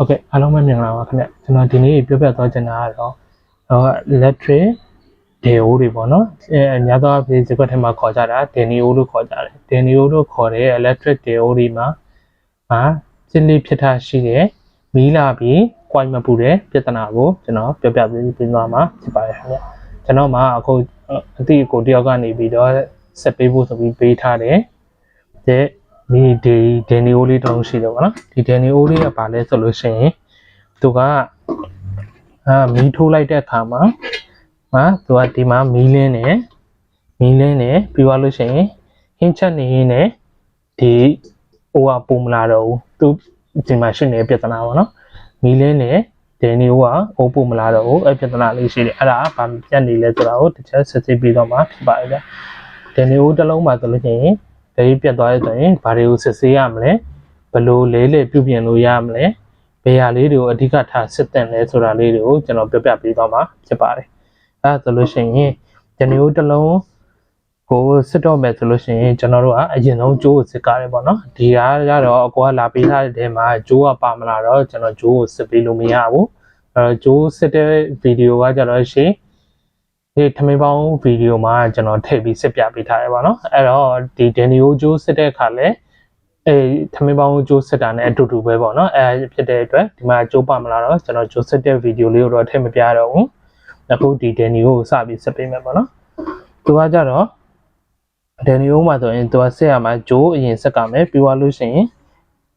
Okay အားလုံးပဲမြင်လာပါခင်ဗျကျွန်တော်ဒီနေ့ပြောပြသွားချင်တာကတော့electric deo တွေပေါ့နော်ညသောအဖြစ်စကွက်ထဲမှာခေါ်ကြတာ denio လို့ခေါ်ကြတယ် denio လို့ခေါ်တဲ့ electric deo တွေမှာစစ်လေးဖြစ်တာရှိတယ်မီးလာပြီး coin မပူတဲ့ပြဿနာကိုကျွန်တော်ပြောပြပေးသွားမှာဖြစ်ပါတယ်ခင်ဗျကျွန်တော်မှာအခုအတိအကိုတယောက်ကနေပြီးတော့ဆက်ပေးဖို့ဆိုပြီးပေးထားတယ်တဲ့ဒီDenio လေးတောင်းရှိတယ်ပေါ့နော်ဒီDenio လေးကဘာလဲဆိုလို့ရှိရင်သူကမီးထိုးလိုက်တဲ့အခါမှာသူကဒီမှာမီးလင်းနေပြီးသွားလို့ရှိရင်ဟင်းချက်နေရင်းနဲ့ဒီဟိုကပုံမလာတော့ဘူးသူဒီမှာရှိနေတဲ့ပြဿနာပေါ့နော်မီးလင်းနေDenio ကအိုးပုံမလာတော့ဘူးအဲ့ပြဿနာလေးရှိတယ်အဲ့ဒါကဘာပြတ်နေလဲဆိုတာကိုတစ်ချက်စစ်ပြီးတော့မှဖြစ်ပါတယ်ဗျDenio တစ်လုံးမှာဆိုလို့ရှိရင်ဒီပြတ်သွားရဆိုရင်ဘာတွေကိုစစ်ဆေးရမလဲဘယ်လိုလဲပြုပြင်လို့ရမလဲဘယ်ဟာလေးတွေကိုအဓိကထားစစ်တင်လဲဆိုတာလေးတွေကိုကျွန်တော်ပြောပြပေးသွားမှာဖြစ်ပါတယ်အဲဒါဆိုလို့ရှိရင်Denio တစ်လုံးကိုစစ်တော့မယ်ဆိုလို့ရှိရင်ကျွန်တော်တို့ကအရင်ဆုံးဂျိုးကိုစစ်ကားတယ်ပေါ့နော်ဒီဟာကတော့အကွာလာပေးထားတဲ့ထဲမှာဂျိုးကပါမလာတော့ကျွန်တော်ဂျိုးကိုစစ်ပေးလို့မရဘူးဂျိုးစစ်တဲ့ဗီဒီယိုကကျတော့ဒီထမင်းပေါင်းဗီဒီယိုမှာကျွန်တော်ထည့်ပြီးစစ်ပြပေးထားရပါတော့အဲ့တော့ဒီ Denio ဂျိုးစစ်တဲ့အခါလဲထမင်းပေါင်းဂျိုးစစ်တာနဲ့အတူတူပဲပေါ့နော်အဲဖြစ်တဲ့အတွက်ဒီမှာဂျိုးပါမလာတော့ကျွန်တော်ဂျိုးစစ်တဲ့ဗီဒီယိုလေးကိုတော့ထည့်မပြတော့ဘူးအခုဒီ Denio ကိုစပြီးစစ်ပေးမယ်ပေါ့နော်သူကကြတော့Denio မှာဆိုရင်သူကစစ်ရမှာဂျိုးအရင်စက်ကမယ်ပြီးသွားလို့ရှိ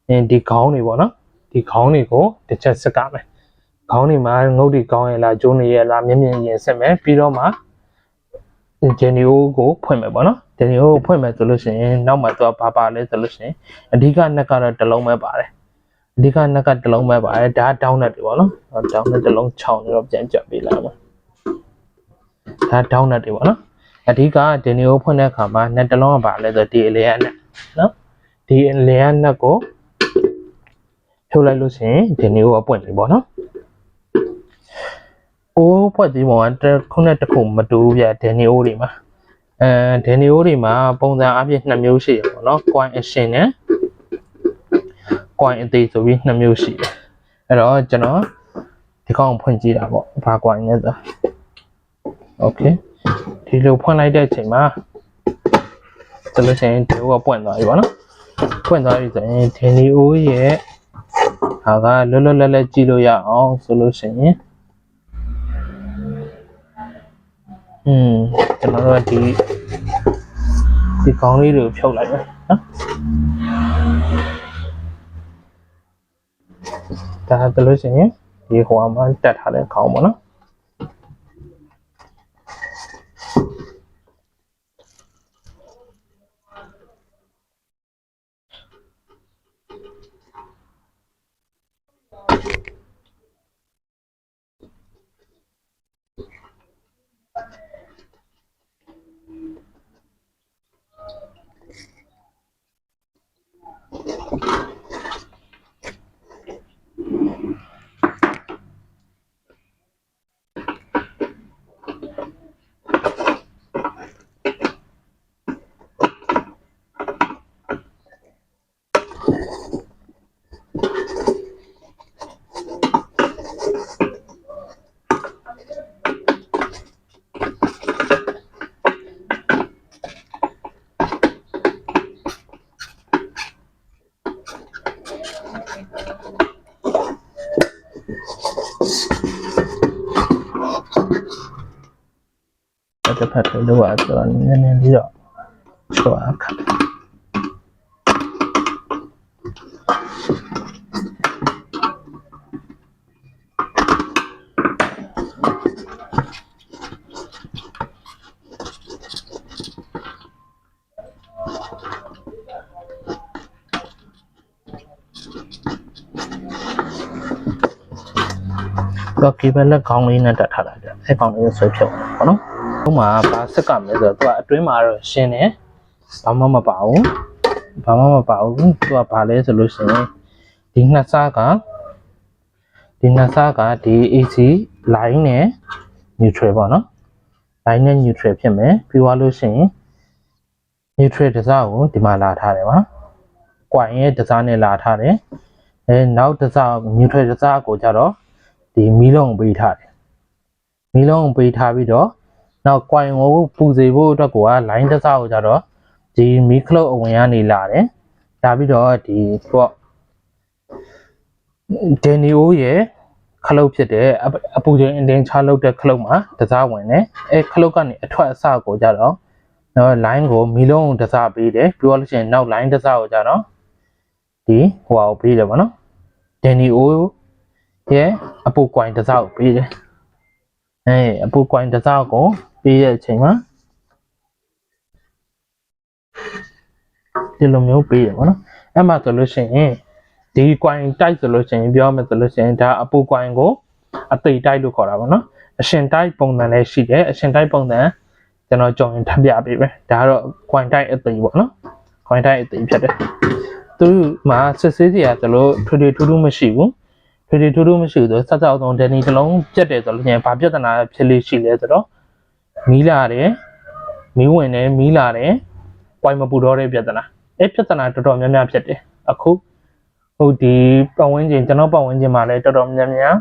ရင်ဒီခေါင်းတွေပေါ့နော်ဒီခေါင်းတွေကိုတစ်ချက်စက်ကမယ်ခေါင်းတွေမှာငုတ်တွေကောင်းရလားဂျိုးနေရလားမြင်ရင်စစ်မယ်ပြီးတော့မှDenio ကိုဖွင့်မယ်ပေါ့နော်Denio ကိုဖွင့်မယ်ဆိုလို့ရှိရင်နောက်မှသူကဘာပါလဲဆိုလို့ရှိရင်အဓိကနက်ကတော့တစ်လုံးပဲပါတယ်အဓိကနက်ကတစ်လုံးပဲပါတယ်ဒါတောင်းနက်တွေပေါ့နော်တောင်းနက်တစ်လုံး6နေတော့ပြန်ကြပ်ပေးလိုက်ပါဒါတောင်းနက်တွေပေါ့နော်အဓိကDenio ဖွင့်တဲ့အခါမှာနက်တစ်လုံးကပါလဲဆိုဒီအလေရနက်နော်ဒီအလေရနက်ကိုဖြုတ်လိုက်လို့ရှိရင်Denio ကပွင့်ပြီပေါ့နော်အိုးဖွဲ့ပြီးပုံကခုနဲ့တစ်ခုမတူဘူးဗျDenio တွေမှာDenio တွေမှာပုံစံအပြည့်2မျိုးရှိတယ်ပေါ့နော် coin action နဲ့ coin အသေးဆိုပြီး2မျိုးရှိတယ်အဲ့တော့ကျွန်တော်ဒီကောင်ဖွင့်ကြည့်တာပေါ့ဘာ coin လဲဆို okay ဒီလိုဖွင့်လိုက်တဲ့အချိန်မှာဆိုလို့ရှိရင်Denio ကပွင့်သွားပြီပေါ့နော်ပွင့်သွားပြီဆိုရင်Denio ရဲ့ဟာကလွတ်လပ်ကြည့်လို့ရအောင်ဆိုလို့ရှိရင်ကျွန်တော်တို့ဒီခေါင်းလေးတွေကိုဖြုတ်လိုက်မယ်နော်ဒါဆိုလို့ရှိရင်ဒီဟိုမှာတက်ထားတဲ့ခေါင်းပေါ့နော်တစ်ဖက်ထဲလောက်ရဆိုတော့နည်းနည်းလေးတော့ချောအခါတော့ကေဘယ်လက်ခေါင်းလေးနဲ့တက်ထားလိုက်တယ်အဲ့ခေါင်းလေးကိုဆွဲဖြုတ်ပေါ့နော်ဥမာဘာစက်ကမယ်ဆိုတော့သူကအတွင်းမှာတော့ရှင်းတယ်ဘာမှမပါဘူးသူကဘာလဲဆိုလို့ရှိရင်ဒီနှစ်စားကဒီ AC line နဲ့ neutral ပေါ့နော် line နဲ့ neutral ဖြစ်မယ်ပြီးသွားလို့ရှိရင် neutral တစားကိုဒီမှာလာထားတယ်ပါ coin ရဲ့တစားနဲ့လာထားတယ် နောက်တစ်စားညူထွေတစ်စားကိုကြတော့ဒီမီးလုံးပေးထားတယ်မီးလုံးပေးထားပြီးတော့နောက်ကွိုင်ကိုပူစေဖို့အတွက်ကိုကလိုင်းတစ်စားကိုကြတော့ဒီမီးခလုတ်အဝင်ကနေလာတယ်လာပြီးတော့ဒီပေါ့ဒန်နီယိုရဲ့ခလုတ်ဖြစ်တဲ့အပူချိန်အင်တင်ချလုပ်တဲ့ခလုတ်မှာတစ်စားဝင်တယ်ခလုတ်ကနေအထွက်အစကိုကြတော့နော်လိုင်းကိုမီးလုံးတစ်စားပေးတယ်ပြီးတော့လို့ရှိရင်နောက်လိုင်းတစ်စားကိုကြတော့ဒီဟိုအောင်ပေးတယ်ဗောနော်ဒန်နီယိုရဲ့အပူကွိုင်တစ်စားကိုပေးတယ်အပူကွိုင်တစ်စားကိုပေးတဲ့အချိန်မှာဒီလိုမျိုးပေးတယ်ဗောနော်အဲ့မှာဆိုလို့ရှိရင်ဒီကွိုင်တိုက်ဆိုလို့ရှိရင်ပြောမယ်ဆိုလို့ရှိရင်ဒါအပူကွိုင်ကိုအသိတိုက်လို့ခေါ်တာဗောနော်အရှင်တိုက်ပုံစံလည်းရှိတယ်အရှင်တိုက်ပုံစံကျွန်တော်ကြောင်ရင်ထပ်ပြပေးပဲဒါကတော့ကွိုင်တိုက်အသိဗောနော်ကွိုင်တိုက်အသိဖြစ်တယ်သူမှာစစ်ဆေးစရာဆိုလို့ထွေထွေထူးထူးမရှိဘူးထွေထွေထူးထူးမရှိဘူးဆိုစက်စောက်ဆုံးဒန်နီတစ်လုံးပြတ်တယ်ဆိုလို့ရှိရင်ဘာပြဿနာဖြစ်လို့ရှိလဲဆိုတော့မီးလာတယ်မီးဝင်တယ်မီးလာတယ်ကွိုင်မပူတော့တဲ့ပြဿနာပြဿနာတော်တော်များများဖြစ်တယ်အခုဟုတ်ဒီပတ်ဝန်းကျင်ကျွန်တော်ပတ်ဝန်းကျင်မှာလည်းတော်တော်များများ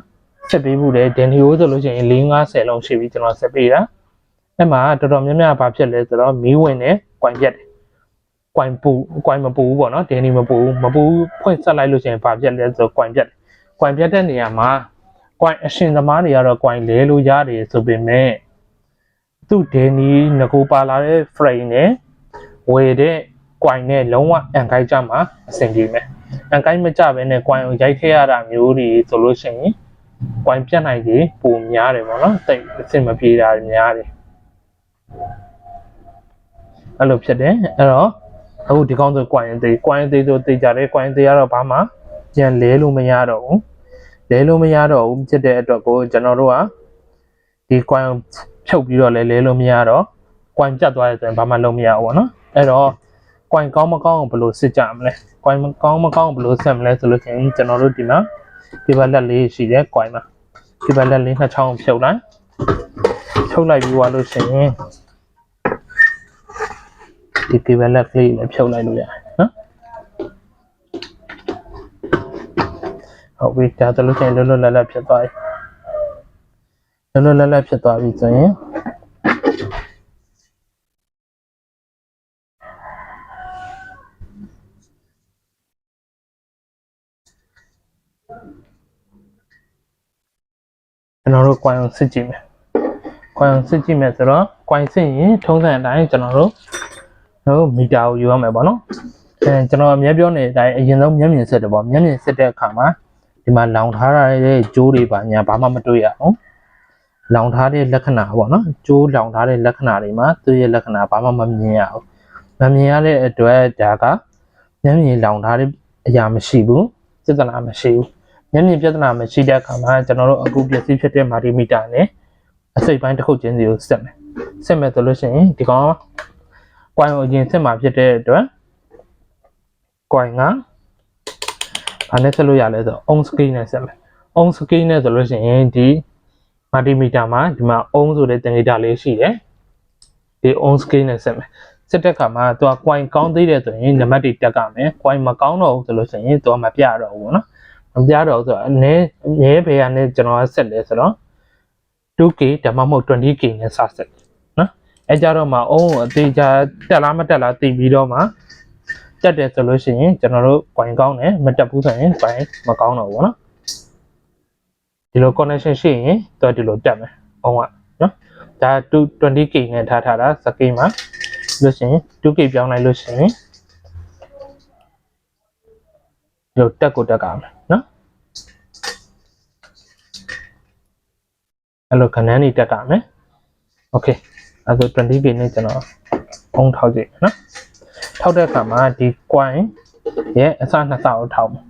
ဆက်ပေးဖို့လေဒန်နီယိုဆိုလို့ရှိရင်4-50လုံးရှိပြီကျွန်တော်ဆက်ပေးတာအဲ့မှာတော်တော်များများဘာဖြစ်လဲဆိုတော့မီးဝင်တယ်ကွိုင်ပြတ်တယ်ကွိုင်မပူဘူးပေါ့နော်ဒန်နီမပူဖွင့်ဆက်လိုက်လို့ရှိရင်ဘာဖြစ်လဲဆိုတော့ကွိုင်ပြတ်တယ်ကွိုင်ပြတ်တဲ့နေရာမှာကွိုင်အရှင်သမားတွေကတော့ကွိုင်လဲလို့ရတယ်ဆိုပေမဲ့သူ့ဒန်နီငကိုပါလာတဲ့ frame နဲ့ဝယ်တဲ့ကွိုင်နဲ့လုံးဝအန်ကိုက်ကြမှာအဆင်ပြေမယ်အန်ကိုက်မကြဘဲနဲ့ကွိုင်ကိုရိုက်ထည့်ရတာမျိုးတွေဆိုလို့ရှိရင်ကွိုင်ပြတ်နိုင်ကြီးပုံများတယ်ပေါ့နော်တိတ်အဆင်မပြေတာများတယ်အဲ့လိုဖြစ်တယ်အဲ့တော့အခုဒီကောင်းဆိုကွိုင်သေးဆိုတေးကြတယ်ကွိုင်သေးကတော့ဘာမှပြန်လဲလို့မရတော့ဘူးဖြစ်တဲ့အတွက်ကိုကျွန်တော်တို့ကဒီကွိုင်ဖြုတ်ပြီးတော့လဲလို့မရတော့ကွိုင်ပြတ်သွားတယ်ဆိုရင်ဘာမှလုပ်မရဘူးပေါ့နော်အဲ့တော့ကွိုင်ကောင်းမကောင်းဘယ်လိုစစ်ကြမလဲကွိုင်ကောင်းမကောင်းဘယ်လိုဆက်မလဲဆိုလို့ရှိရင်ကျွန်တော်တို့ဒီမှာဒီဘက်လက်လေးရှိတယ်ကွိုင်မှာဒီဘက်လက်လေးနှစ်ချောင်းဖြုတ်လိုက်ပြီးသွားလို့ရှိရင်ဒီဘက်လက်ကလေးလည်းဖြုတ်လိုက်လို့ရတယ်နော်ဟုတ်ပြီဒါဆိုလို့ရှိရင်လွတ်လပ်ဖြစ်သွားပြီဆိုရင်ကျွန်တော်တို့ကွိုင်ကိုစစ်ကြည့်မယ်ဆိုတော့ကွိုင်စစ်ရင်ထုံးစံအတိုင်းကျွန်တော်တို့မီတာကိုယူရမယ်ပေါ့နော်ကျွန်တော်အများပြောနေတဲ့အတိုင်းအရင်ဆုံးမျက်မြင်စစ်တယ်ပေါ့မျက်မြင်စစ်တဲ့အခါမှာဒီမှာလောင်ထားတဲ့ကြိုးတွေပါညာဘာမှမတွေ့ရအောင်လောင်ထားတဲ့လက္ခဏာပေါ့နော်ကြိုးလောင်ထားတဲ့လက္ခဏာတွေမှာသူ့ရဲ့လက္ခဏာဘာမှမမြင်ရအောင်မမြင်ရတဲ့အတွက်ဒါကမျက်မြင်လောင်ထားတဲ့အရာမရှိဘူးပြဿနာမရှိဘူးမျက်မြင်ပြဿနာမရှိတဲ့အခါမှာကျွန်တော်တို့အခုပစ္စည်းဖြစ်တဲ့မာတီမီတာနဲ့အစိပ်ပိုင်းတစ်ခုချင်းစီကိုစစ်မယ်ဆိုလို့ရှိရင်ဒီကောင်ကွိုင်ကိုအရင်စစ်မှာဖြစ်တဲ့အတွက်ကွိုင်ကဘာနဲ့ဆက်လို့ရလဲဆိုတော့ on screen နဲ့ဆက်မယ် on screen နဲ့ဆိုလို့ရှိရင်ဒီမာတီမီတာမှာဒီမှာ on ဆိုတဲ့တင်ဂီတာလေးရှိတယ်ဒီ on screen နဲ့ဆက်မယ်စစ်တဲ့အခါမှာသူကကွိုင်ကောင်းသေးတယ်ဆိုရင်နံပါတ်တွေတက်ကြမယ်ကွိုင်မကောင်းတော့ဘူးဆိုလို့ရှိရင်သူကမပြတော့ဘူးပေါ့နော်မပြတော့ဘူးဆိုတော့အနည်းဘေးကနေကျွန်တော်ကဆက်တယ်ဆိုတော့ 2K ဒါမှမဟုတ် 20K နဲ့စဆက်နော်အဲကြတော့မှအုံးအသေးချာတက်လားမတက်လားသိပြီးတော့မှတက်တယ်ဆိုလို့ရှိရင်ကျွန်တော်တို့ coin ကောင်းတယ်မတက်ဘူးဆိုရင် coin မကောင်းတော့ဘူးနော်ဒီလို connection ရှိရင်တော့ဒီလိုတက်မယ်အုံးကနော်ဒါ 20K နဲ့ထားတာစကိမှာလို့ရှိရင် 2K ပြောင်းလိုက်လို့ရှိရင်ဒီလိုတက်ကိုတက်ကမယ်နော်အဲ့လိုခဏနေတက်ကမယ်โอเคအဲ့ဒါ 20K နဲ့ကျွန်တော်အုံးထောက်ကြည့်နော်ထောက်တဲ့အခါမှာဒီ coin ရဲ့အစနှစ်စကိုထောက်မယ်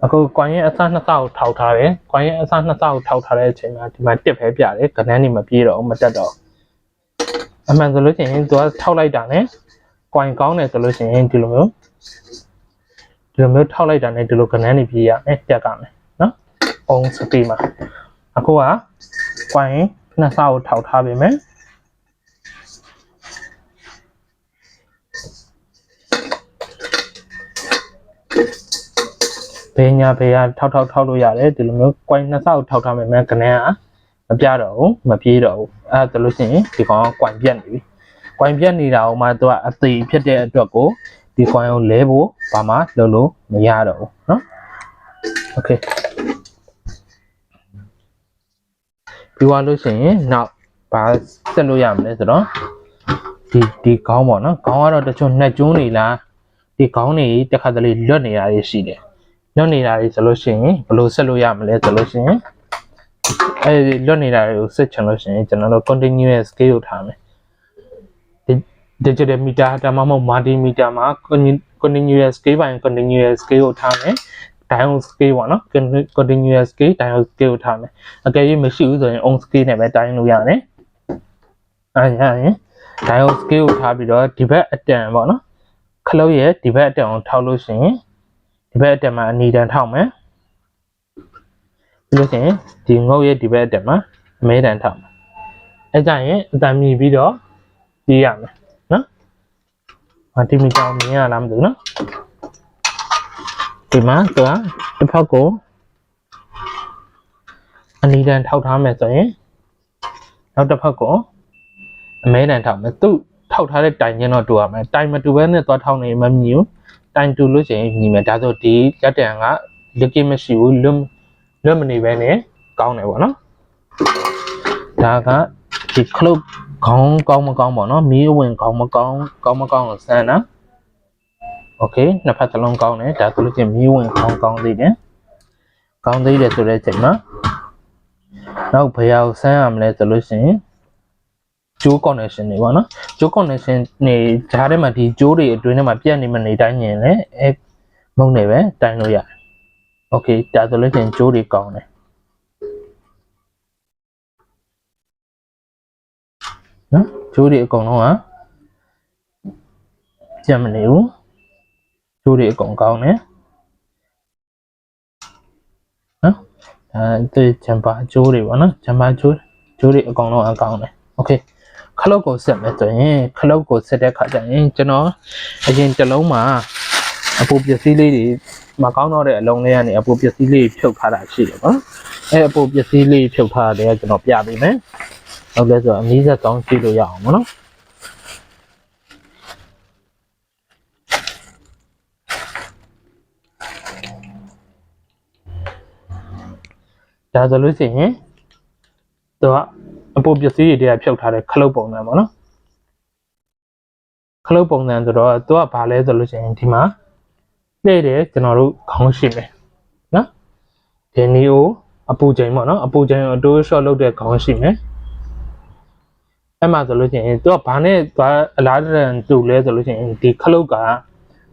အခု coin ရဲ့အစနှစ်စကိုထောက်ထားတယ် coin ရဲ့အစနှစ်စကိုထောက်ထားတဲ့အချိန်မှာဒီမှာတစ်ပဲပြတယ်ခဏနေမပြေတော့မတက်တော့အမှန်ဆိုလို့ရှိရင်သူကထောက်လိုက်တာ ਨੇ coin ကောင်းတယ်ဆိုလို့ရှိရင်ဒီလိုမျိုးထောက်လိုက်တာ ਨੇ ဒီလိုခဏနေပြေးရမယ်တက်ကမယ်နော်အုံးစပီးမှာအခုက coin နှစ်စကိုထောက်ထားပေးမယ် ဘေးညာဘေးကထောက်လို့ရတယ်ဒီလိုမျိုးကွိုင်းနှစ်ဆောက်ထောက်ထားမယ်မဲကနေကမပြတော့ဘူးမပြေးတော့ဘူးအဲ့ဒါလို့ရှိရင်ဒီကောင်ကကွိုင်းပြတ်နေပြီကွိုင်းပြတ်နေတာအောင်မှသူကအသေးဖြစ်တဲ့အတွက်ကိုဒီကွိုင်းကိုလဲဖို့ဘာမှလုပ်လို့မရတော့ဘူးเนาะโอเคပြီးသွားလို့ရှိရင်နောက်ဘာဆက်လို့ရမလဲဆိုတော့ဒီခေါင်းပေါ့နော်ခေါင်းကတော့တချို့နှက်ကျုံးနေလားဒီခေါင်းတွေတစ်ခါတလေလွတ်နေတာရှိတယ်လွတ်နေတာတွေဆိုလို့ရှိရင်ဘယ်လိုဆက်လို့ရမလဲဆိုလို့ရှိရင်အဲဒီလွတ်နေတာတွေကိုဆက်ချင်လို့ရှိရင်ကျွန်တော်တို့ continuous scale ကိုထားမယ်ဒီ digital meter ဒါမှမဟုတ် multimeter မှာ continuous scale ပိုင်း continuous scale ကိုထားမယ် diode scale ပေါ့နော် continuous scale diode scale ကိုထားမယ်အကယ်၍မရှိဘူးဆိုရင် on scale နဲ့ပဲတိုင်းလို့ရတယ်အဲရရင် diode scale ကိုထားပြီးတော့ဒီဘက်အတန်ပေါ့နော်ခလုတ်ရဲ့ဒီဘက်အတန်ကိုထောက်လို့ရှိရင်ဒီဘက်အတန်မှာအနီတန်ထောက်မယ်ပြီးလို့ရှိရင်ဒီငုတ်ရဲ့ဒီဘက်အတန်မှာအမဲတန်ထောက်မယ်အဲကြရင်အတန်မြည်ပြီးတော့ပြေးရမယ်နော်ဒီမီတာမြင်ရလားမသိဘူးနော်ဒီမှာသူကတစ်ဖက်ကိုအနီတန်ထောက်ထားမယ်ဆိုရင်နောက်တစ်ဖက်ကိုအမဲတန်ထောက်မယ်သူထောက်ထားတဲ့တိုင်ချင်းတော့တူရမယ်တိုင်မတူဘဲနဲ့သွားထောက်နေမမြည်ဘူးတိုင်တူလို့ရှိရင်ညီမယ်ဒါဆိုဒီလက်တံကလက်ကမရှိဘူးလွတ်မနေပဲနဲ့ကောင်းတယ်ပေါ့နော်ဒါကဒီခလုတ်ခေါင်းကောင်းမကောင်းပေါ့နော်မီးဝင်ခေါင်းမကောင်းကိုစမ်းတာโอเคနှစ်ဖက်သလုံးကောင်းတယ်ဒါဆိုလို့ချင်းမီးဝင်ခေါင်းကောင်းသေးတယ်ဆိုတဲ့အချိန်မှာနောက်ဘယ်ဟာကိုစမ်းရမလဲဆိုလို့ရှိရင်ကျိုး connection တွေပေါ့နော်ကျိုး connection တွေဂျားထဲမှာဒီကျိုးတွေအတွင်းထဲမှာပြတ်နေမနေတိုင်းရင်လည်းအဲမုံနေပဲတိုင်းလို့ရတယ်โอเคဒါဆိုလို့ရှိရင်ကျိုးတွေကောင်းတယ်နော်ကျိုးတွေအကုန်လုံးကပြတ်မနေဘူးကျိုးတွေအကုန်ကောင်းတယ်နော်အဲဒီဂျမ်ပါကျိုးတွေပေါ့နော်ဂျမ်ပါကျိုးတွေအကုန်လုံးအကောင်းတယ်โอเคခလုတ်ကိုဆက်မယ်ဆိုရင်ခလုတ်ကိုဆက်တဲ့ခါကျရင်ကျွန်တော်အရင်တစ်လုံးမှာအပူပစ္စည်းလေးတွေမကောင်းတော့တဲ့အလုံးလေးကနေအပူပစ္စည်းလေးဖြုတ်ထားတာရှိတယ်ပေါ့အဲအပူပစ္စည်းလေးဖြုတ်ထားတယ်ကျွန်တော်ပြပေးမယ်ဟုတ်လဲဆိုတော့အနည်းဆက်ကောင်းကြည့်လို့ရအောင်ပေါ့နော်ဒါဆိုလို့ရှိရင်သူကအပူပစ္စည်းတွေတည်းဖြုတ်ထားတဲ့ခလုတ်ပုံစံပေါ့နော်ခလုတ်ပုံစံဆိုတော့သူကဘာလဲဆိုလို့ရှိရင်ဒီမှာလှည့်တယ်ကျွန်တော်တို့ခေါင်းရှိမယ်နော်ဒီနီကိုအပူချိန်ပေါ့နော်အပူချိန်ကိုအတိုးရှော့လုပ်တဲ့ခေါင်းရှိမယ်အဲ့မှာဆိုလို့ရှိရင်သူကဘာနဲ့သွားအလားတန်တူလဲဆိုလို့ရှိရင်ဒီခလုတ်က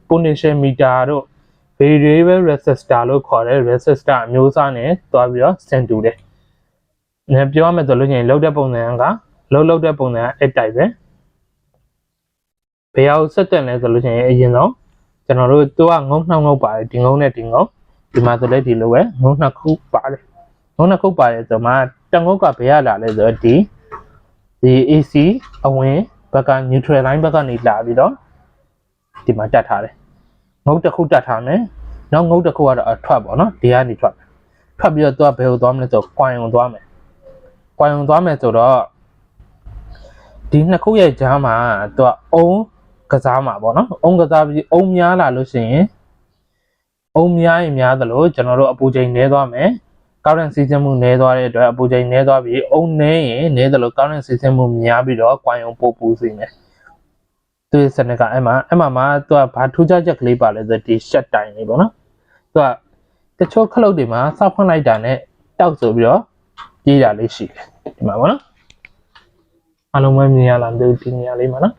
potential meter တို့ variable resistor လို့ခေါ်တဲ့ resistor အမျိုးအစားနဲ့သွားပြီးတော့စင်တူတယ်ပြောရမယ်ဆိုလို့ရှိရင်လောက်တဲ့ပုံစံကလောက်တဲ့ပုံစံကအဲ့တိုက်ပဲဘယ်အောင်ဆက်တက်လဲဆိုလို့ရှိရင်အရင်ဆုံးကျွန်တော်တို့သူကငုံနှောင်းငုတ်ပါတယ်ဒီငုံနဲ့ဒီငုံဒီမှာဆိုလဲဒီလိုပဲငုံနှစ်ခုပါတယ်ငုံနှစ်ခုပါတယ်ဆိုမှတငုတ်ကဘယ်ရလာလဲဆိုတော့ဒီ AC အဝင်ဘက်က neutral line ဘက်ကနေလာပြီးတော့ဒီမှာတက်ထားတယ်ငုတ်တစ်ခုတက်ထားမယ်နောက်ငုတ်တစ်ခုကတော့အထွက်ပေါ့နော်ဒီကနေထွက်ပြီးတော့သူကဘယ်ကိုသွားမလဲဆိုတော့ coin ကိုသွားမယ်ဆိုတော့ဒီနှစ်ခုရဲ့ကြားမှာသူကအုံးကစားမှာပေါ့နော်အုံးကစားပြီးအုံးများလာလို့ရှိရင်အုံးများရင်များသလိုကျွန်တော်တို့အပူချိန်နည်းသွားမယ်ကောက်တဲ့စီးဆင်းမှုနည်းသွားတဲ့အတွက်အပူချိန်နည်းသွားပြီးအုံးနည်းရင်နည်းသလိုကောက်တဲ့စီးဆင်းမှုများပြီးတော့ coin ကိုပို့ပူစေမယ်သူရဲ့စနစ်ကအဲ့မှာသူကဘာထူးခြားချက်ကလေးပါလဲဆိုဒီ shut time လေးပေါ့နော်သူကတချို့ခလုတ်တွေမှာစောက်ဖွင့်လိုက်တာနဲ့တောက်ဆိုပြီးတော့ပြေးတာလေးရှိတယ်ဒီမှာပေါ့နော်အားလုံးပဲမြင်ရလားဒီနေရာလေးမှာနော်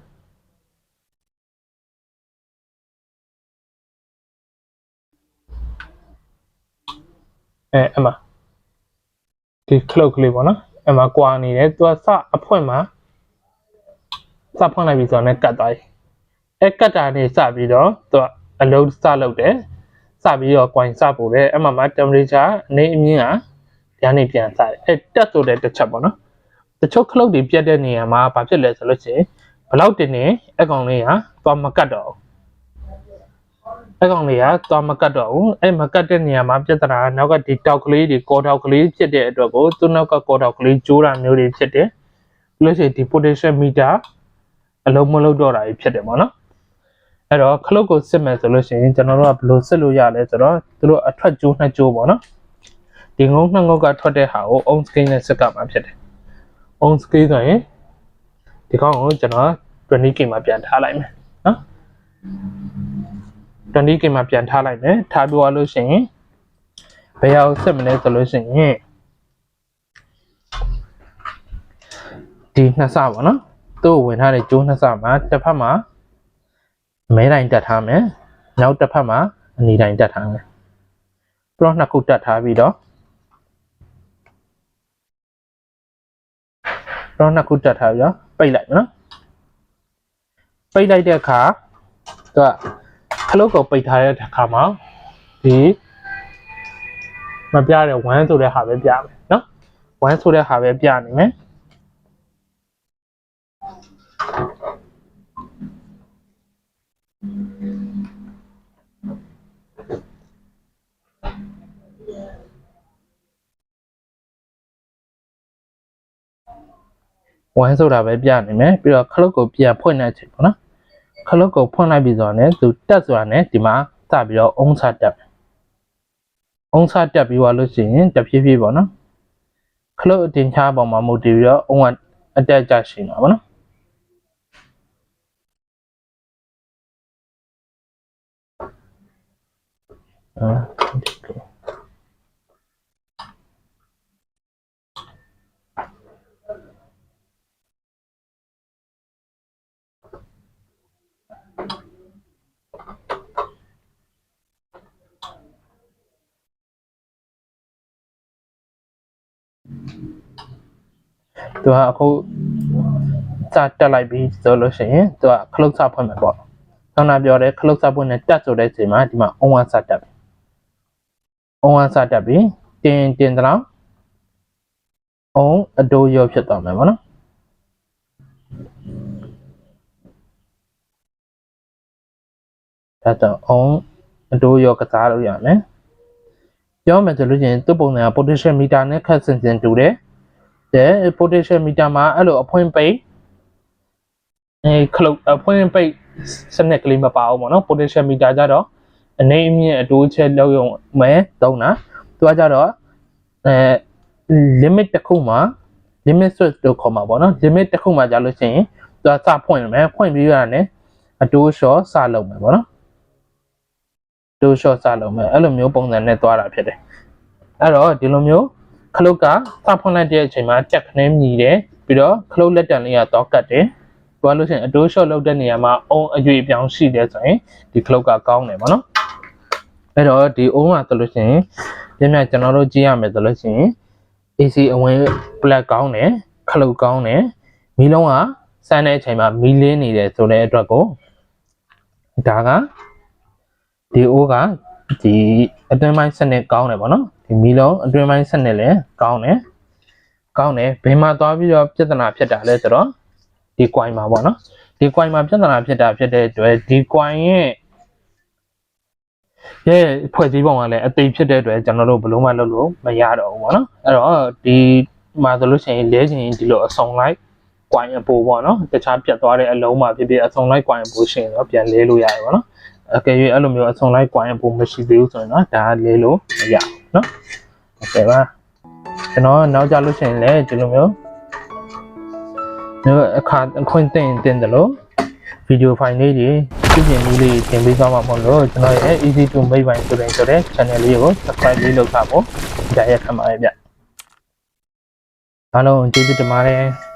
အဲ့မှာဒီခလုတ်ကလေးပေါ့နော်အဲ့မှာကွာနေတယ်သူကစအဖွင့်မှာစဖွင့်လိုက်ပြီဆိုတော့လည်းကတ်သွားပြီအဲ့ကတ်တာနေစပြီးတော့သူကအလုံးစလုပ်တယ်စပြီးတော့ coin စပို့တယ်အဲ့မှာ temperature အနေအမြင့်ကဒီကနေပြန်စတယ်အဲ့တက်ဆိုတဲ့တစ်ချက်ပေါ့နော်တချို့ခလုတ်တွေပြတ်တဲ့နေရာမှာဘာဖြစ်လဲဆိုလို့ရှိရင်ဘလောက်တင်နေအကောင်လေးဟာသွားမကတ်တော့ အဲ့ကောင်လေးကသွားမကတ်တော့ဘူးအဲ့မကတ်တဲ့နေရာမှာပြဿနာကနောက်ကဒီတောက်ကလေးတွေကောတောက်ကလေးဖြစ်တဲ့အတွက်ကိုသူ့နောက်ကကောတောက်ကလေးကျိုးတာမျိုးတွေဖြစ်တယ်လို့ရှိရင်ဒီ potential meter အလုံးမလုံးတော့တာဖြစ်တယ်ပေါ့နော်အဲ့တော့ခလုတ်ကိုစစ်မယ်ဆိုလို့ရှိရင်ကျွန်တော်တို့ကဘယ်လိုစစ်လို့ရလဲဆိုတော့သူတို့အထွက်ကျိုးနှစ်ကျိုးပေါ့နော်ဒီငုံနှစ်ငုံကထွက်တဲ့ဟာကို on scale နဲ့စစ်ကမှာဖြစ်တယ် on scale ဆိုရင်ဒီကောင်ကိုကျွန်တော် 20k မှာပြန်ထားလိုက်မယ်နော် 20k မှာပြန်ထားလိုက်မယ်ထားပြီးသွားလို့ရှိရင်ဘယ်အောင်စစ်မလဲဆိုလို့ရှိရင်ဒီနှစ်ဆပေါ့နော်သူ့ဝင်ထားတဲ့ကျိုးနှစ်ဆမှာတစ်ဖက်မှာမဲတိုင်းတက်ထားမယ်နောက်တစ်ဖက်မှာအနီတိုင်းတက်ထားမယ်ပြီးတော့နှစ်ခုတက်ထားပြီးတော့ပိတ်လိုက်နော်ပိတ်လိုက်တဲ့အခါသူကခလုတ်ကိုပိတ်ထားတဲ့အခါမှာဒီမပြတဲ့1ဆိုတဲ့ဟာပဲပြမယ်နော်1ဆိုတဲ့ဟာပဲပြနေမယ်1ဆိုတာပဲပြနေမယ်ပြီးတော့ခလုတ်ကိုပြန်ဖွင့်တဲ့အချိန်ပေါ့နော်ခလုတ်ကိုဖွင့်လိုက်ပြီးဆိုတော့ねသူတက်ဆိုတာねဒီမှာစပြီးတော့အုံးချတက်အုံးချတက်ပြီးသွားလို့ရှိရင်တဖြည်းဖြည်းပေါ့နော်ခလုတ်အတင်ချပေါ်မှာမူတည်ပြီးတော့အုံးကအတက်ကြရှိနေတာပေါ့နော်သူကအခုစတက်လိုက်ပြီးဆိုလို့ရှိရင်သူကခလုတ်စဖွင့်မှာပေါ့ဆောင်းနာပြောတယ်ခလုတ်စဖွင့်နဲ့တက်ဆိုတဲ့အချိန်မှာဒီမှာအုံးဝစတက်ပြီအုံးဝစတက်ပြီးတင်တလောက်အုံးအတိုးရောဖြစ်သွားမယ်ပေါ့နော်ဒါတော့အုံးအတိုးရောကစားလို့ရမယ်ပြောမယ်ဆိုလို့ရှိရင်သူ့ပုံစံက potential meter နဲ့ခက်ဆင်ဆင်တူတယ်potential meter မှာအဲ့လိုအဖွင့်ပိတ်ခလုတ်အဖွင့်ပိတ်စနစ်ကလေးမပါဘူးပေါ့နော် potential meter ကြတော့အနေအမြင့်အတိုးချက်လောက်ရုံမဲသုံးတာသူကကြတော့limit တစ်ခုမှာ limit switch လို့ခေါ်မှာပေါ့နော် limit တစ်ခုမှာကြာလို့ရှိရင်သူကစဖွင့်မယ်ဖွင့်ပြီးရတာ ਨੇ အတိုး short စလုပ်မယ်ပေါ့နော်အတိုး short စလုပ်မယ်အဲ့လိုမျိုးပုံစံနဲ့သွားတာဖြစ်တယ်အဲ့တော့ဒီလိုမျိုးခလုတ်ကစဖွင့်လိုက်တဲ့အချိန်မှာတက်ခနဲမြည်တယ်ပြီးတော့ခလုတ်လက်တံလေးကတော့ကတ်တယ်ပြောလို့ရှိရင်အတိုး short လုပ်တဲ့နေရာမှာအုံအရွေပြောင်းရှိတယ်ဆိုရင်ဒီခလုတ်ကကောင်းတယ်ပေါ့နော်အဲ့တော့ဒီအုံးကဆိုလို့ရှိရင်ပြင်းပြကျွန်တော်တို့ကြည့်ရမယ်ဆိုလို့ရှိရင် AC အဝင် plug ကောင်းတယ်ခလုတ်ကောင်းတယ်မီးလုံးကစမ်းတဲ့အချိန်မှာမီးလင်းနေတယ်ဆိုတဲ့အတွက်ကိုဒါကဒီအိုးကဒီအတွင်းပိုင်းစနစ်ကောင်းတယ်ပေါ့နော်ဒီမီးလုံးအတွင်းပိုင်းစနစ်လည်းကောင်းတယ်ဘယ်မှာသွားပြီးတော့ပြဿနာဖြစ်တာလဲဆိုတော့ဒီ coin မှာပေါ့နော်ဒီ coin မှာပြဿနာဖြစ်တာဖြစ်တဲ့အတွက်ဒီ coin ရဲ့ဖွဲ့စည်းပုံကလည်းအသိဖြစ်တဲ့အတွက်ကျွန်တော်တို့ဘယ်လိုမှလုပ်လို့မရတော့ဘူးပေါ့နော်အဲ့တော့ဒီမှာဆိုလို့ရှိရင်လဲချင်ဒီလိုအစုံလိုက် coin အပိုးပေါ့နော်တခြားပြတ်သွားတဲ့အလုံးမှာဖြစ်ဖြစ်အစုံလိုက် coin အပိုးရှင်တော့ပြန်လဲလို့ရတယ်ပေါ့နော်အကယ်၍အဲ့လိုမျိုးအစုံလိုက် coin အပိုးမရှိသေးဘူးဆိုရင်တော့ဒါလဲလို့မရဘူးနော်โอเคပါကျွန်တော်နောက်ကြလို့ရှိရင်လည်းဒီလိုမျိုးအခါအခွင့်တင်တယ်လို့ဗီဒီယိုဖိုင်လေးတွေပြင်နည်းလေးသင်ပေးသွားမှာမဟုတ်လို့ကျွန်တော်ရဲ့ easy to make ပိုင်းဆိုတဲ့ channel လေးကို subscribe လေးလုပ်ထားဖို့ကြားရခံပါတယ်ဗျအားလုံးကျေးဇူးတင်ပါတယ်